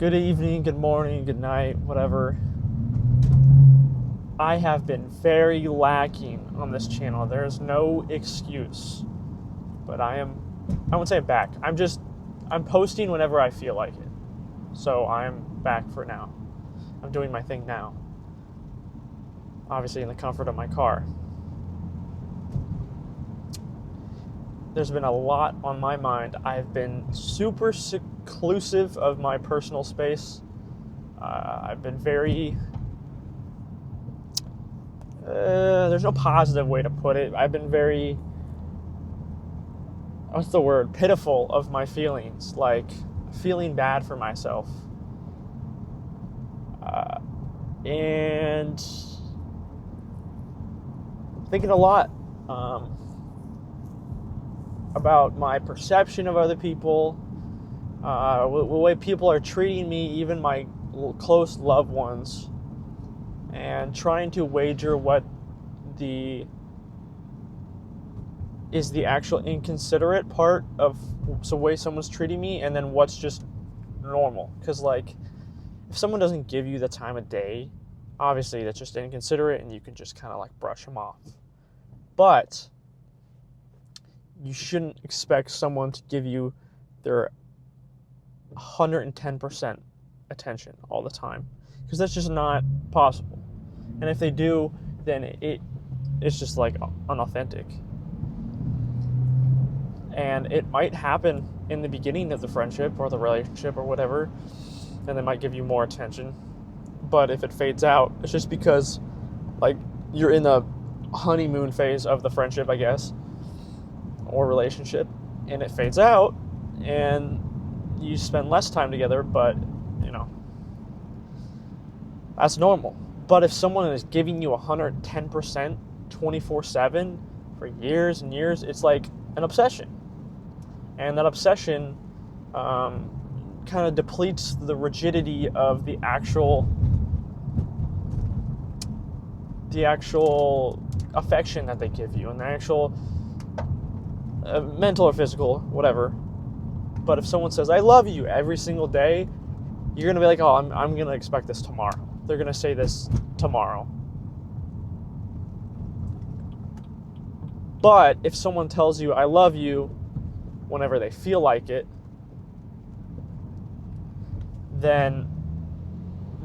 good evening, good morning, good night, whatever. I have been very lacking on this channel. There's no excuse. But I wouldn't say I'm back. I'm posting whenever I feel like it. So I'm back for now. I'm doing my thing now. Obviously in the comfort of my car. There's been a lot on my mind. I've been super seclusive of my personal space. I've been very... there's no positive way to put it. I've been very... what's the word? Pitiful of my feelings. Like, feeling bad for myself. And... thinking a lot. About my perception of other people, the way people are treating me, even my close loved ones, and trying to wager what is the actual inconsiderate part of the way someone's treating me, and then what's just normal. Because, like, if someone doesn't give you the time of day, obviously that's just inconsiderate, and you can just kind of like brush them off. But you shouldn't expect someone to give you their 110% attention all the time, because that's just not possible. And if they do, then it's just like unauthentic. And it might happen in the beginning of the friendship or the relationship or whatever, and they might give you more attention. But if it fades out, it's just because, like, you're in the honeymoon phase of the friendship, I guess, or relationship, and it fades out, and you spend less time together, but, that's normal. But if someone is giving you 110%, 24/7, for years and years, it's like an obsession. And that obsession kind of depletes the rigidity of the actual affection that they give you, and the actual mental or physical, whatever. But if someone says, I love you every single day, you're going to be like, oh, I'm going to expect this tomorrow. They're going to say this tomorrow. But if someone tells you, I love you, whenever they feel like it, then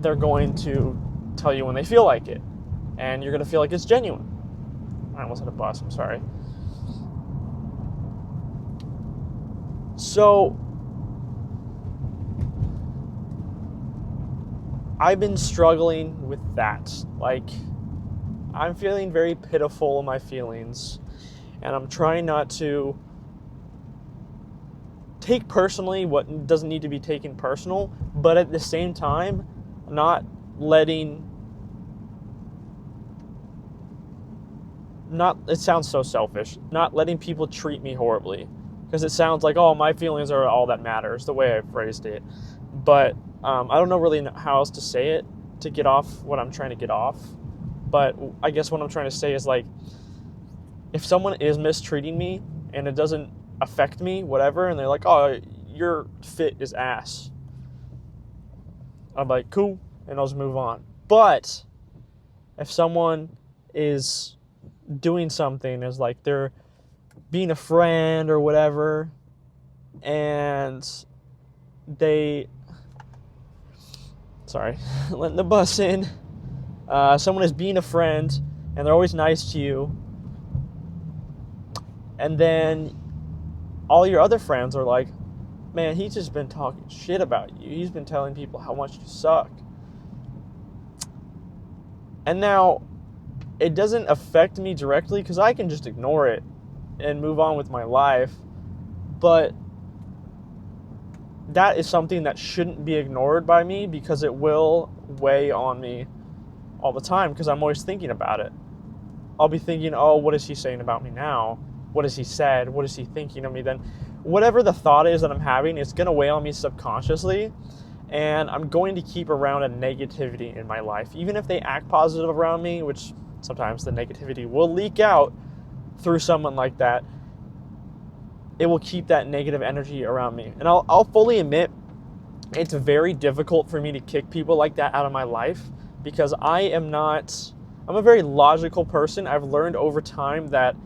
they're going to tell you when they feel like it. And you're going to feel like it's genuine. I almost hit a bus, I'm sorry. So, I've been struggling with that. Like, I'm feeling very pitiful in my feelings, and I'm trying not to take personally what doesn't need to be taken personal, but at the same time, not it sounds so selfish, not letting people treat me horribly. Because it sounds like, oh, my feelings are all that matters, the way I phrased it. But I don't know really how else to say it to get off what I'm trying to get off. But I guess what I'm trying to say is, like, if someone is mistreating me and it doesn't affect me, whatever, and they're like, oh, your fit is ass, I'm like, cool, and I'll just move on. But if someone is doing something, is like they're being a friend or whatever, and letting the bus in, someone is being a friend, and they're always nice to you, and then all your other friends are like, man, he's just been talking shit about you, he's been telling people how much you suck. And now, it doesn't affect me directly, because I can just ignore it and move on with my life, but that is something that shouldn't be ignored by me, because it will weigh on me all the time, because I'm always thinking about it. I'll be thinking, oh, what is he saying about me now? What has he said? What is he thinking of me then? Whatever the thought is that I'm having, it's going to weigh on me subconsciously, and I'm going to keep around a negativity in my life. Even if they act positive around me, which sometimes the negativity will leak out through someone like that, it will keep that negative energy around me. And I'll fully admit it's very difficult for me to kick people like that out of my life because I'm a very logical person. I've learned over time that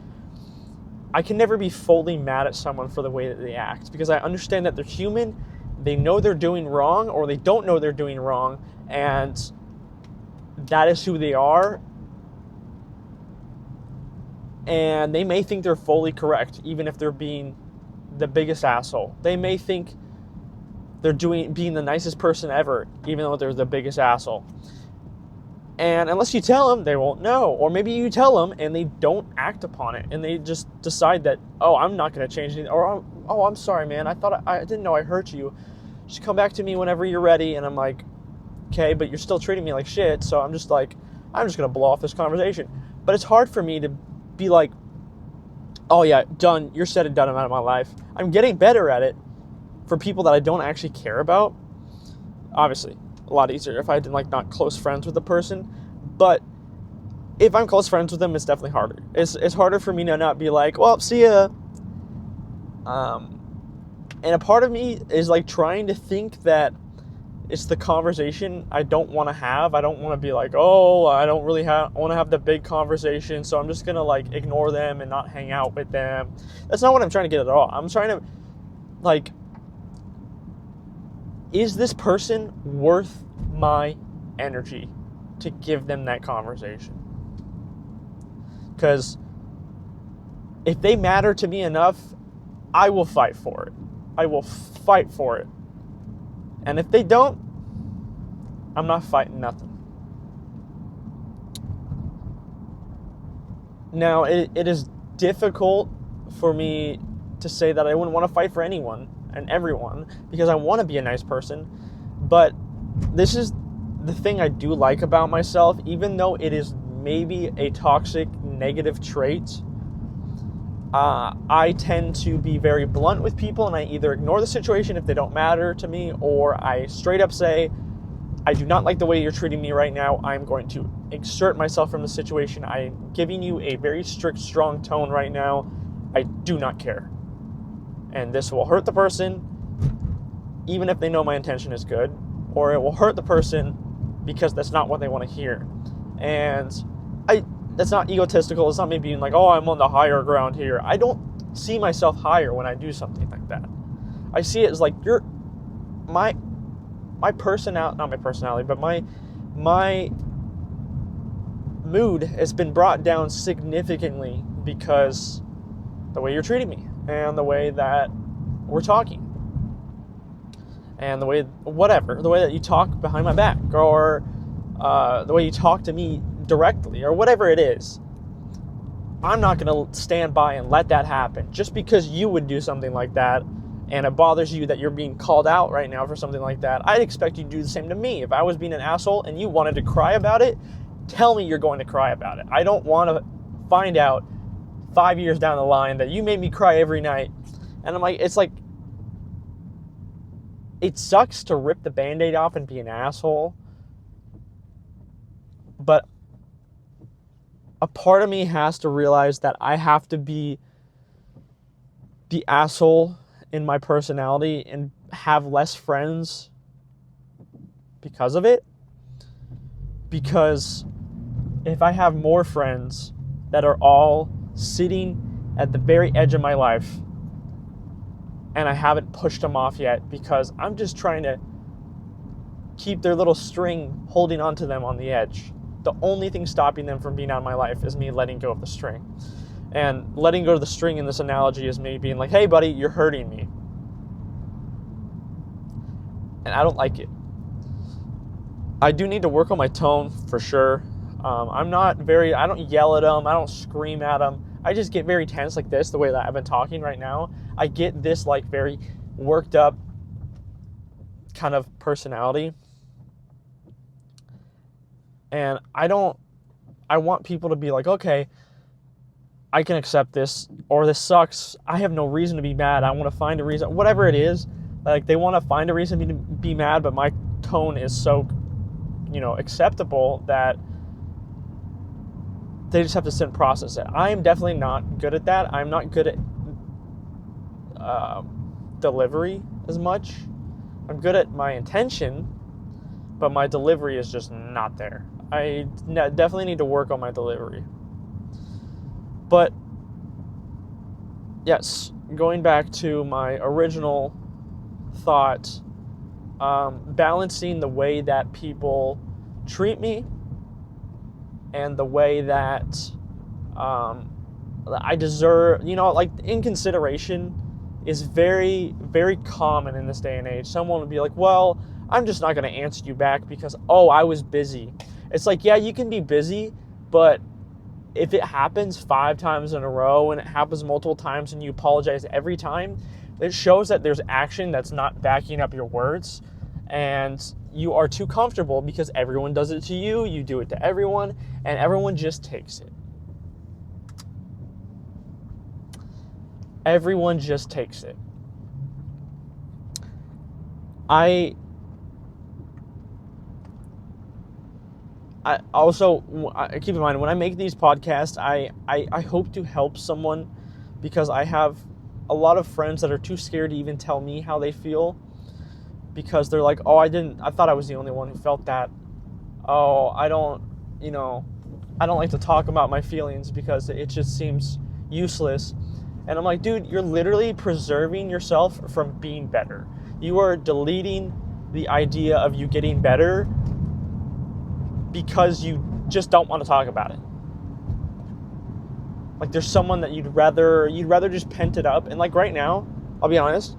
I can never be fully mad at someone for the way that they act because I understand that they're human, they know they're doing wrong or they don't know they're doing wrong, and that is who they are. And they may think they're fully correct, even if they're being the biggest asshole. They may think they're being the nicest person ever, even though they're the biggest asshole. And unless you tell them, they won't know. Or maybe you tell them and they don't act upon it. And they just decide that, oh, I'm not going to change anything. Or, oh, I'm sorry, man. I didn't know I hurt you. Just come back to me whenever you're ready. And I'm like, okay, but you're still treating me like shit. So I'm just going to blow off this conversation. But it's hard for me to be like, oh yeah, done. You're said and done. I'm out of my life. I'm getting better at it for people that I don't actually care about. Obviously, a lot easier if I didn't not close friends with the person. But if I'm close friends with them, it's definitely harder. It's harder for me to not be like, well, see ya. And a part of me is trying to think that it's the conversation I don't want to have. I don't want to be like, oh, I don't really want to have the big conversation, so I'm just going to ignore them and not hang out with them. That's not what I'm trying to get at all. I'm trying to is this person worth my energy to give them that conversation? Because if they matter to me enough, I will fight for it. I will fight for it. And if they don't, I'm not fighting nothing. Now, it is difficult for me to say that I wouldn't want to fight for anyone and everyone because I want to be a nice person. But this is the thing I do like about myself, even though it is maybe a toxic, negative trait. I tend to be very blunt with people, and I either ignore the situation if they don't matter to me, or I straight up say, I do not like the way you're treating me right now. I'm going to exert myself from the situation. I'm giving you a very strict, strong tone right now. I do not care. And this will hurt the person, even if they know my intention is good, or it will hurt the person because that's not what they want to hear. And that's not egotistical. It's not me being like, oh, I'm on the higher ground here. I don't see myself higher when I do something like that. I see it as my personality, not my personality, but my mood has been brought down significantly because the way you're treating me and the way that we're talking and the way that you talk behind my back, or the way you talk to me directly, or whatever it is. I'm not going to stand by and let that happen. Just because you would do something like that and it bothers you that you're being called out right now for something like that, I'd expect you to do the same to me. If I was being an asshole and you wanted to cry about it, tell me you're going to cry about it. I don't want to find out 5 years down the line that you made me cry every night. And I'm like, it sucks to rip the Band-Aid off and be an asshole. But a part of me has to realize that I have to be the asshole in my personality and have less friends because of it. Because if I have more friends that are all sitting at the very edge of my life and I haven't pushed them off yet because I'm just trying to keep their little string holding onto them on the edge. The only thing stopping them from being out of my life is me letting go of the string. And letting go of the string in this analogy is me being like, hey buddy, you're hurting me. And I don't like it. I do need to work on my tone for sure. I don't yell at them. I don't scream at them. I just get very tense like this, the way that I've been talking right now. I get this very worked up kind of personality. And I want people to be like, okay, I can accept this, or this sucks. I have no reason to be mad. I want to find a reason, whatever it is. They want to find a reason to be mad, but my tone is so, acceptable that they just have to sit and process it. I am definitely not good at that. I'm not good at delivery as much. I'm good at my intention, but my delivery is just not there. I definitely need to work on my delivery. But yes, going back to my original thought, balancing the way that people treat me and the way that I deserve, like inconsideration is very, very common in this day and age. Someone would be like, well, I'm just not going to answer you back because, I was busy. It's like, yeah, you can be busy, but if it happens 5 times in a row and it happens multiple times and you apologize every time, it shows that there's action that's not backing up your words, and you are too comfortable because everyone does it to you, you do it to everyone, and everyone just takes it. Everyone just takes it. I also keep in mind, when I make these podcasts, I hope to help someone, because I have a lot of friends that are too scared to even tell me how they feel, because they're like, I thought I was the only one who felt that. I don't like to talk about my feelings because it just seems useless. And I'm like, dude, you're literally preserving yourself from being better. You are deleting the idea of you getting better because you just don't want to talk about it. Like, there's someone that you'd rather just pent it up. And like right now, I'll be honest,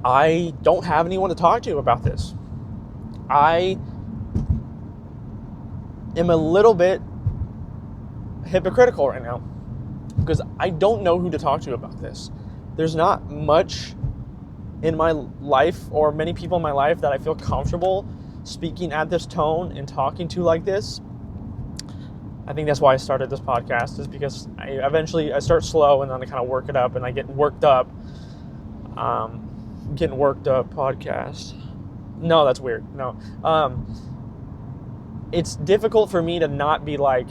I don't have anyone to talk to about this. I am a little bit hypocritical right now because I don't know who to talk to about this. There's not much in my life or many people in my life that I feel comfortable speaking at this tone and talking to like this. I think that's why I started this podcast, is because I start slow and then I kind of work it up and I get worked up. Getting worked up podcast. No, that's weird. No. It's difficult for me to not be like,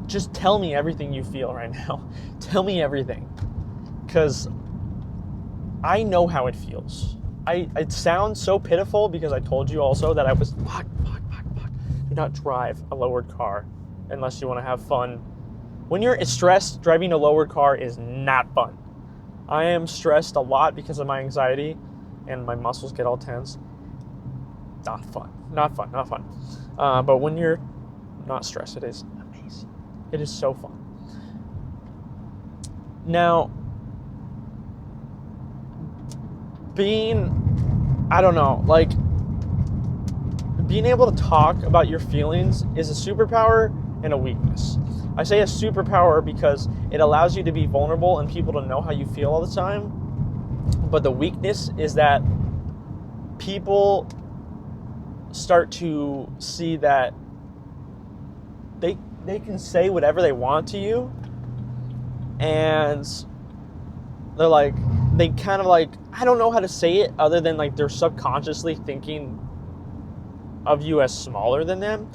just tell me everything you feel right now. Tell me everything. Because I know how it feels. It sounds so pitiful because I told you also that I was, fuck. Do not drive a lowered car unless you want to have fun. When you're stressed, driving a lowered car is not fun. I am stressed a lot because of my anxiety and my muscles get all tense. Not fun. But when you're not stressed, it is amazing. It is so fun. Now, being able to talk about your feelings is a superpower and a weakness. I say a superpower because it allows you to be vulnerable and people to know how you feel all the time. But the weakness is that people start to see that they can say whatever they want to you, and they kind of like, I don't know how to say it other than like they're subconsciously thinking of you as smaller than them.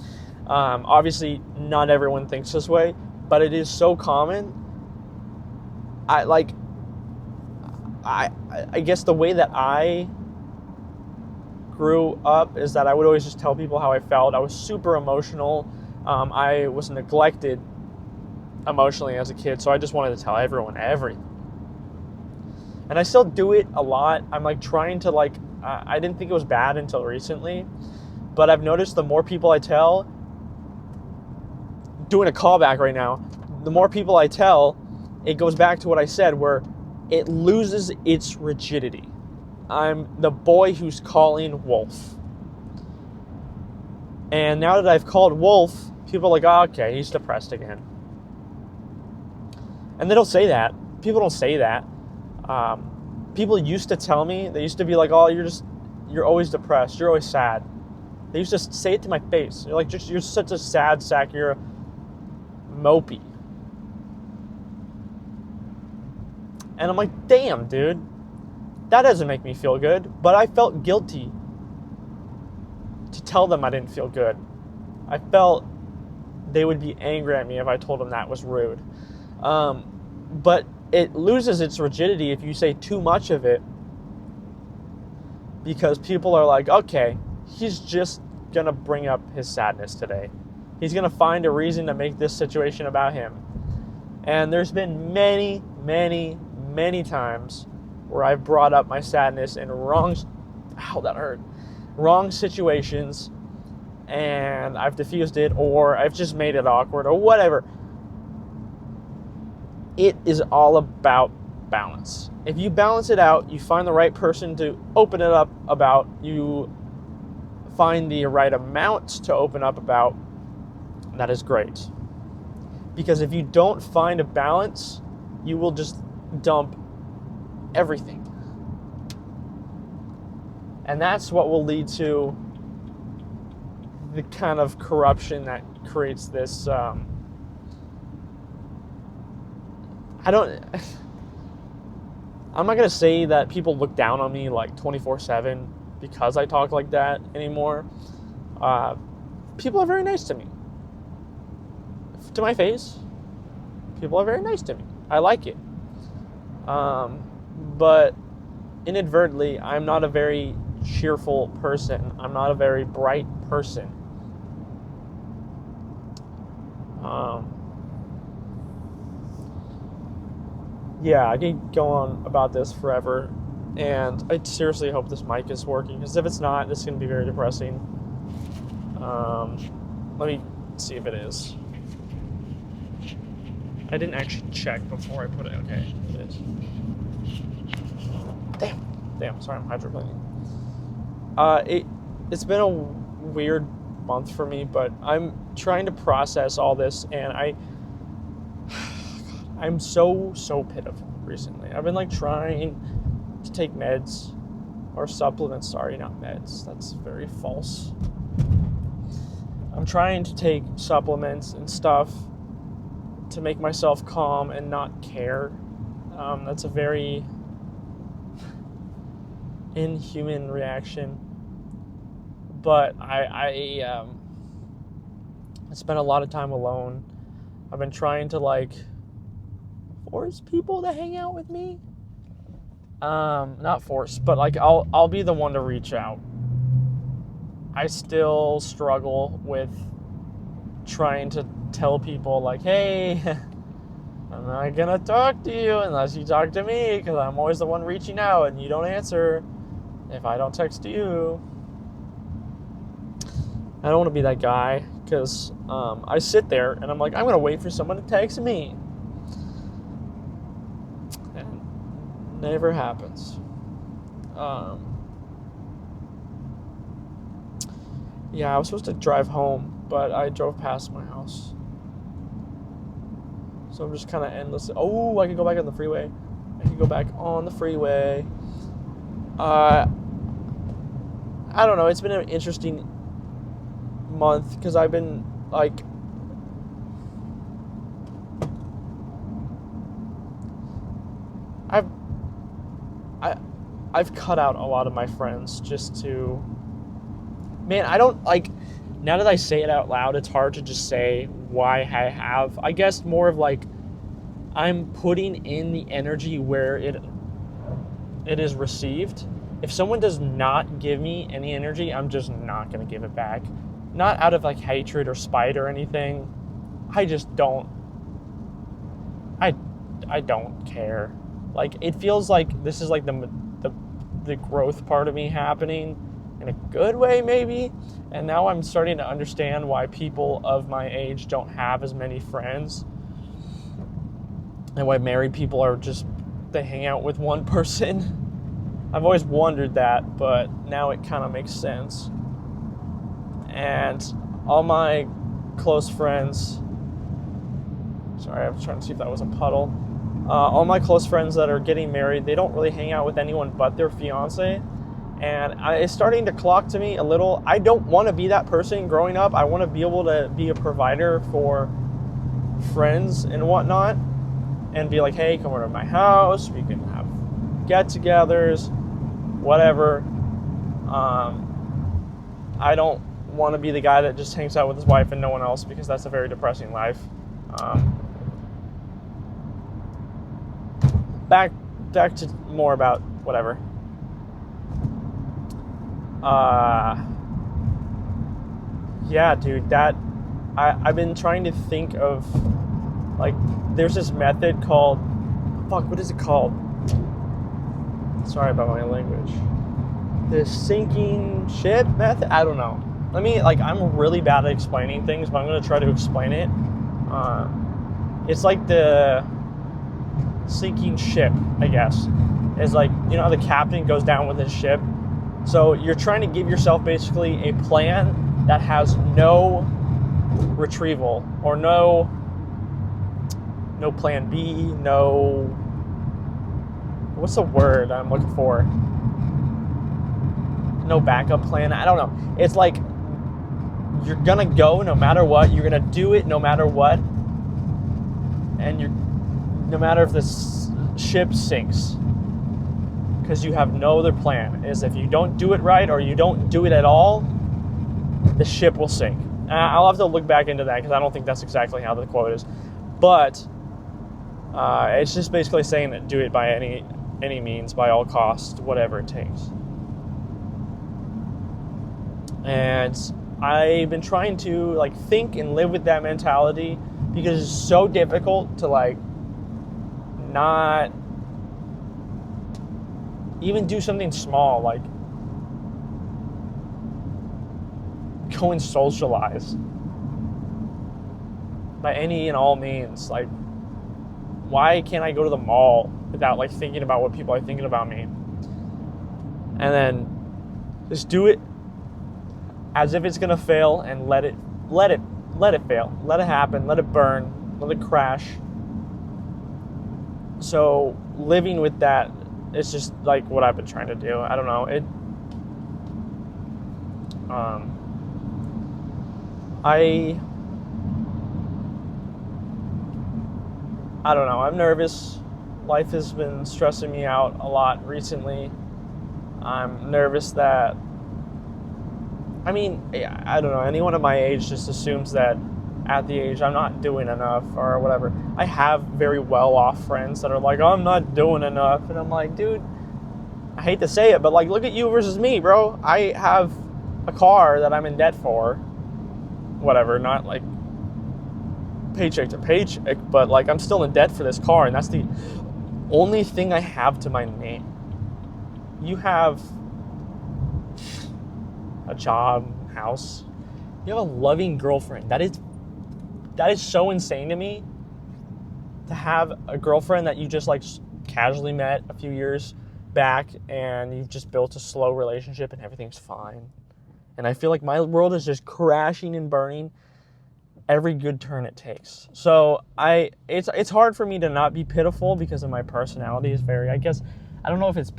Obviously, not everyone thinks this way, but it is so common. I guess the way that I grew up is that I would always just tell people how I felt. I was super emotional. I was neglected emotionally as a kid, so I just wanted to tell everyone everything. And I still do it a lot. I'm like trying to I didn't think it was bad until recently, but I've noticed the more people I tell, doing a callback right now, the more people I tell, it goes back to what I said, where it loses its rigidity. I'm the boy who's calling Wolf. And now that I've called Wolf, people are like, oh, okay, he's depressed again. And they don't say that. People don't say that. People used to tell me, they used to be like, oh, you're always depressed, you're always sad. They used to say it to my face. You're like, you're such a sad sack, you're mopey. And I'm like, damn, dude, that doesn't make me feel good. But I felt guilty to tell them I didn't feel good. I felt they would be angry at me if I told them that was rude. But it loses its rigidity if you say too much of it, because people are like, okay, he's just going to bring up his sadness today. He's going to find a reason to make this situation about him. And there's been many, many, many times where I've brought up my sadness in wrong situations, and I've diffused it, or I've just made it awkward, or whatever. It is all about balance. If you balance it out, you find the right person to open it up about, you find the right amount to open up about, that is great. Because if you don't find a balance, you will just dump everything. And that's what will lead to the kind of corruption that creates this, I'm not going to say that people look down on me like 24/7 because I talk like that anymore. People are very nice to me. To my face, people are very nice to me. I like it. But inadvertently, I'm not a very cheerful person. I'm not a very bright person. Yeah, I could go on about this forever, and I seriously hope this mic is working, because if it's not, this is going to be very depressing. Let me see if it is. I didn't actually check before I put it. Okay, it is. Damn, sorry, I'm hydroplaning. It's been a weird month for me, but I'm trying to process all this, and I'm so pitiful recently. I've been trying to take meds or supplements. Sorry, not meds. That's very false. I'm trying to take supplements and stuff to make myself calm and not care. That's a very inhuman reaction. But I spent a lot of time alone. I've been trying to force people to hang out with me. Not force, but I'll be the one to reach out. I still struggle with trying to tell people hey, I'm not gonna talk to you unless you talk to me, because I'm always the one reaching out and you don't answer if I don't text you. I don't want to be that guy, because I sit there and I'm I'm gonna wait for someone to text me. Never happens. Yeah, I was supposed to drive home, but I drove past my house. So I'm just kind of endless. Oh, I can go back on the freeway. I don't know. It's been an interesting month, because I've been I've cut out a lot of my friends just to... Man, I don't, now that I say it out loud, it's hard to just say why I have. I guess more of I'm putting in the energy where it is received. If someone does not give me any energy, I'm just not going to give it back. Not out of hatred or spite or anything. I just don't. I don't care. It feels like this is the growth part of me happening in a good way, maybe. And now I'm starting to understand why people of my age don't have as many friends, and why married people are they hang out with one person. I've always wondered that, but now it kind of makes sense. And all my close friends, sorry, I was trying to see if that was a puddle. All my close friends that are getting married, they don't really hang out with anyone but their fiance. And it's starting to clock to me a little. I don't want to be that person growing up. I want to be able to be a provider for friends and whatnot, and be hey, come over to my house. We can have get-togethers, whatever. I don't want to be the guy that just hangs out with his wife and no one else, because that's a very depressing life. back to more about whatever. Yeah, dude, I've been trying to think of, like, there's this method called, what is it called? Sorry about my language. The sinking ship method? I don't know. I'm really bad at explaining things, but I'm going to try to explain it. It's like the sinking ship, I guess. It's like, how the captain goes down with his ship. So you're trying to give yourself basically a plan that has no retrieval, or no plan B, no, what's the word I'm looking for? No backup plan. I don't know. It's like you're gonna go no matter what. You're gonna do it no matter what, and no matter if this ship sinks, because you have no other plan. Is if you don't do it right, or you don't do it at all, the ship will sink. I'll have to look back into that, because I don't think that's exactly how the quote is, but it's just basically saying that do it by any means, by all costs, whatever it takes. And I've been trying to think and live with that mentality, because it's so difficult to not even do something small, like go and socialize by any and all means. Like, why can't I go to the mall without thinking about what people are thinking about me? And then just do it as if it's gonna fail, and let it fail, let it happen, let it burn, let it crash. So living with that, it's just what I've been trying to do. I don't know. I don't know. I'm nervous. Life has been stressing me out a lot recently. I'm nervous that, I don't know, anyone at my age just assumes that at the age I'm not doing enough or whatever. I have very well-off friends that are like, oh, I'm not doing enough. And I'm like, dude, I hate to say it, but look at you versus me, bro. I have a car that I'm in debt for. Whatever, not paycheck to paycheck, but I'm still in debt for this car, and that's the only thing I have to my name. You have a job, house. You have a loving girlfriend. That is so insane to me, to have a girlfriend that you just casually met a few years back, and you've just built a slow relationship and everything's fine. And I feel like my world is just crashing and burning every good turn it takes. So it's hard for me to not be pitiful, because of my personality is very, I guess, I don't know if it's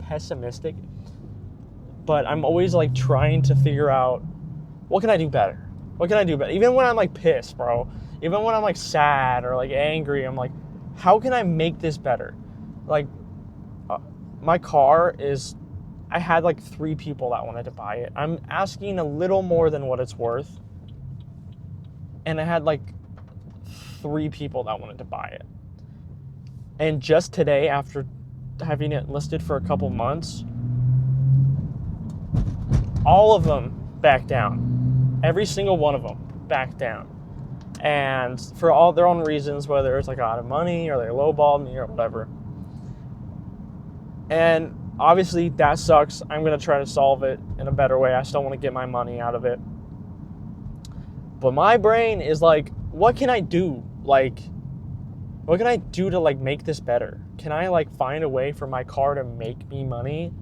pessimistic, but I'm always trying to figure out, what can I do better? What can I do better? Even when I'm pissed, bro. Even when I'm sad or angry, I'm how can I make this better? My car is, I had 3 people that wanted to buy it. I'm asking a little more than what it's worth. And I had 3 people that wanted to buy it. And just today, after having it listed for a couple months, all of them backed down. Every single one of them backed down. And for all their own reasons, whether it's out of money or they lowballed me or whatever. And obviously that sucks. I'm going to try to solve it in a better way. I still want to get my money out of it. But my brain is what can I do? What can I do to make this better? Can I find a way for my car to make me money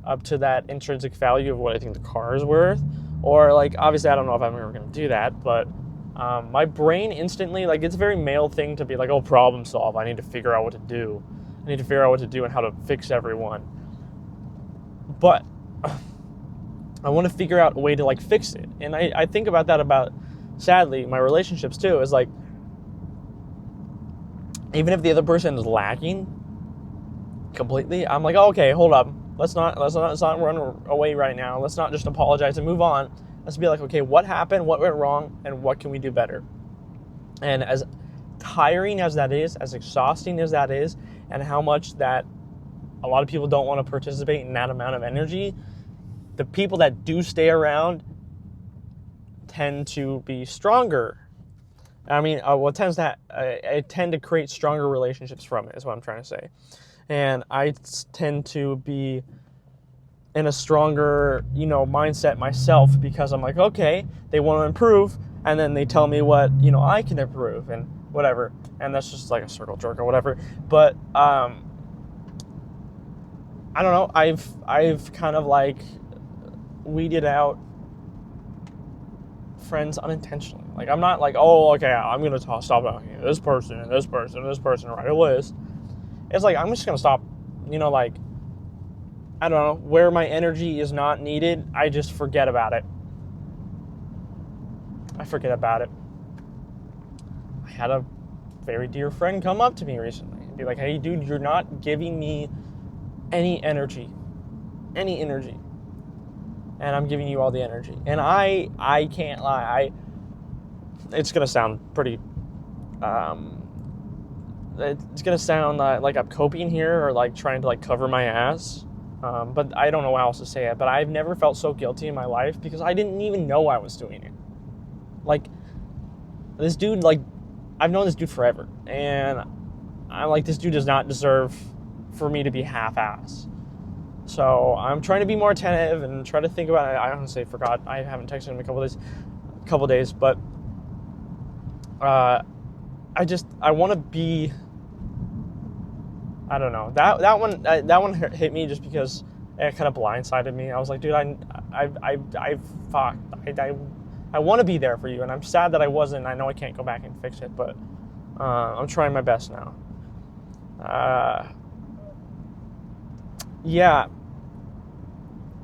up to that intrinsic value of what I think the car is worth? Or obviously I don't know if I'm ever going to do that, but my brain instantly, it's a very male thing to be oh, problem solve. I need to figure out what to do. I need to figure out what to do and how to fix everyone. But I want to figure out a way to fix it. And I think about that about, sadly, my relationships too, is even if the other person is lacking completely, I'm oh, okay, hold up. Let's not run away right now. Let's not just apologize and move on. Let's be okay, what happened? What went wrong? And what can we do better? And as tiring as that is, as exhausting as that is, and how much that a lot of people don't want to participate in that amount of energy, the people that do stay around tend to be stronger. I mean, I tend to create stronger relationships from it, is what I'm trying to say. And I tend to be in a stronger, mindset myself, because I'm like, okay, they want to improve, and then they tell me what, I can improve and whatever. And that's just like a circle jerk or whatever. But I don't know. I've kind of like weeded out friends unintentionally. Like, I'm not like, oh, okay, I'm going to stop talking to this person and this person and this person, write a list. It's like, I'm just going to stop, like, I don't know, where my energy is not needed, I just forget about it. I had a very dear friend come up to me recently and be like, hey, dude, you're not giving me any energy. And I'm giving you all the energy. And I can't lie. It's going to sound pretty, it's going to sound like I'm coping here or like trying to like cover my ass. But I don't know how else to say it. But I've never felt so guilty in my life because I didn't even know I was doing it. Like, this dude, like, I've known this dude forever. And I'm like, this dude does not deserve for me to be half-ass. So I'm trying to be more attentive and try to think about it. I honestly forgot. I haven't texted him in a couple days. But I want to be... I don't know. That one hit me just because it kind of blindsided me. I was like, dude, I want to be there for you, and I'm sad that I wasn't. I know I can't go back and fix it, but I'm trying my best now. Yeah.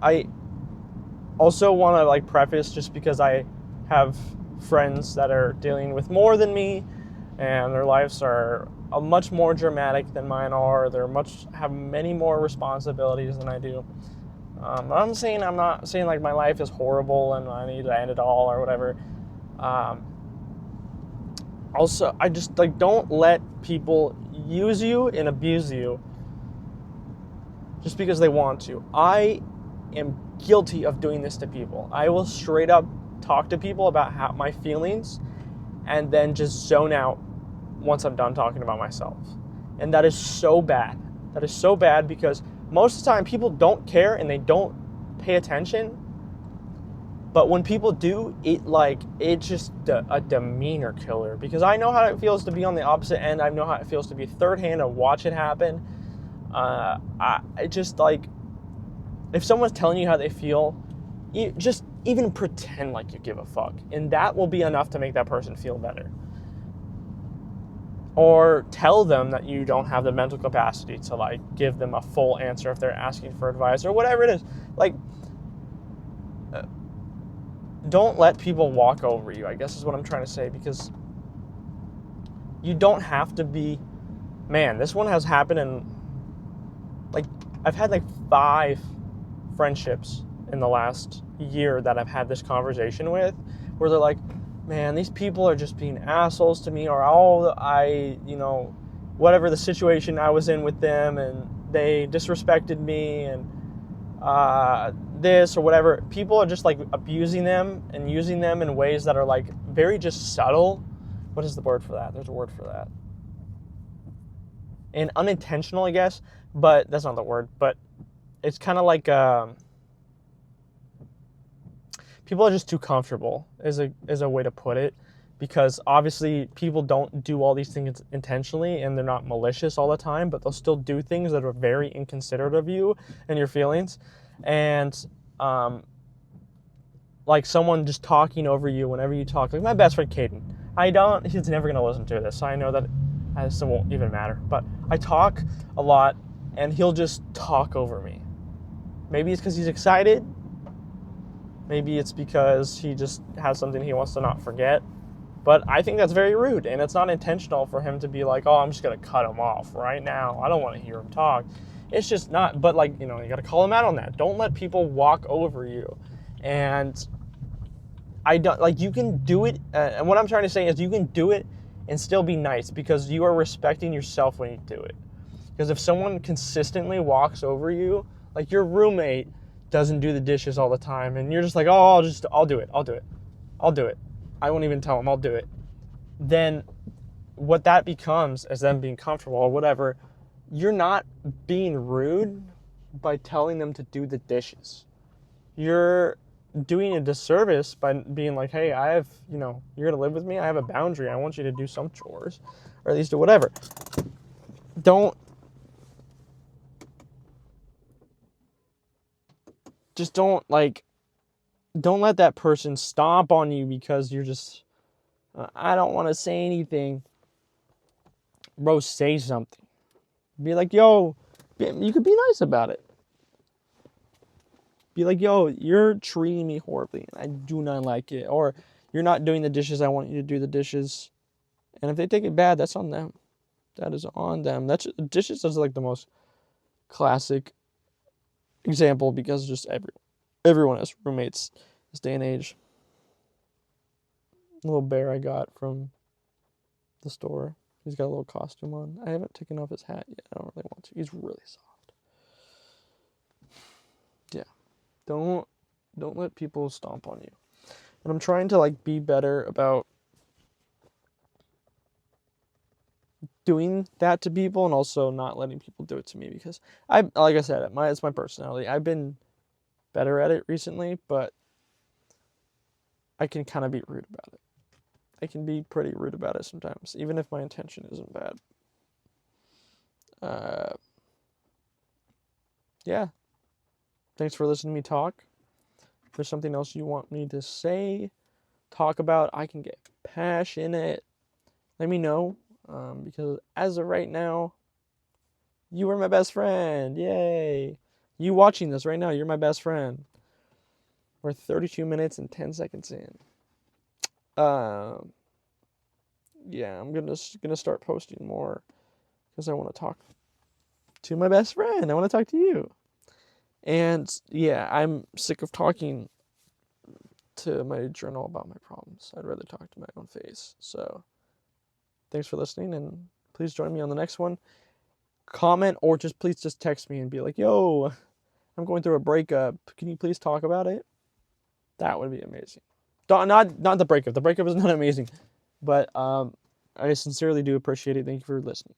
I also want to like preface, just because I have friends that are dealing with more than me, and their lives are much more dramatic than mine are. Have many more responsibilities than I do. I'm not saying like my life is horrible and I need to end it all or whatever. Also, I just like, don't let people use you and abuse you just because they want to. I am guilty of doing this to people. I will straight up talk to people about my feelings and then just zone out once I'm done talking about myself. And that is so bad. That is so bad because most of the time people don't care and they don't pay attention. But when people do, it's just a demeanor killer. Because I know how it feels to be on the opposite end. I know how it feels to be third hand and watch it happen. I just like, if someone's telling you how they feel, you just even pretend like you give a fuck. And that will be enough to make that person feel better. Or tell them that you don't have the mental capacity to like give them a full answer if they're asking for advice or whatever it is. Like, don't let people walk over you, I guess is what I'm trying to say, because you don't have to be, man, this one has happened in, like, I've had like 5 friendships in the last year that I've had this conversation with, where they're like, man, these people are just being assholes to me, or whatever the situation I was in with them, and they disrespected me, and this or whatever. People are just like abusing them and using them in ways that are like very just subtle. What is the word for that? There's a word for that. And unintentional, I guess, but that's not the word. But it's kind of like people are just too comfortable is a way to put it, because obviously people don't do all these things intentionally and they're not malicious all the time, but they'll still do things that are very inconsiderate of you and your feelings. And like someone just talking over you whenever you talk, like my best friend Caden. He's never going to listen to this, so I know that this won't even matter. But I talk a lot and he'll just talk over me. Maybe it's because he's excited. Maybe it's because he just has something he wants to not forget. But I think that's very rude, and it's not intentional for him to be like, oh, I'm just going to cut him off right now. I don't want to hear him talk. It's just not, but like, you got to call him out on that. Don't let people walk over you. And I don't, like, you can do it, and what I'm trying to say is you can do it and still be nice, because you are respecting yourself when you do it. Because if someone consistently walks over you, like your roommate doesn't do the dishes all the time, and you're just like, oh, I'll do it. I won't even tell them, I'll do it. Then what that becomes is them being comfortable or whatever. You're not being rude by telling them to do the dishes. You're doing a disservice by being like, hey, I have, you're going to live with me. I have a boundary. I want you to do some chores, or at least do whatever. Don't let that person stomp on you because you're just, I don't want to say anything. Bro, say something. Be like, yo, you could be nice about it. Be like, yo, you're treating me horribly, and I do not like it. Or, you're not doing the dishes. I want you to do the dishes. And if they take it bad, that's on them. That is on them. Dishes is like the most classic example, because just everyone has roommates this day and age. Little bear I got from the store. He's got a little costume on. I haven't taken off his hat yet. I don't really want to. He's really soft. Yeah. Don't let people stomp on you. And I'm trying to be better about doing that to people, and also not letting people do it to me, because like I said, it's my personality. I've been better at it recently, but I can kind of be rude about it. I can be pretty rude about it sometimes, even if my intention isn't bad. Yeah. Thanks for listening to me talk. If there's something else you want me to say, talk about, I can get passionate. Let me know. Because as of right now, you are my best friend. Yay. You watching this right now, you're my best friend. We're 32 minutes and 10 seconds in. Yeah, I'm gonna start posting more, because I want to talk to my best friend. I want to talk to you. And yeah, I'm sick of talking to my journal about my problems. I'd rather talk to my own face. So thanks for listening, and please join me on the next one. Comment, or please text me and be like, yo, I'm going through a breakup. Can you please talk about it? That would be amazing. Not the breakup. The breakup is not amazing. But I sincerely do appreciate it. Thank you for listening.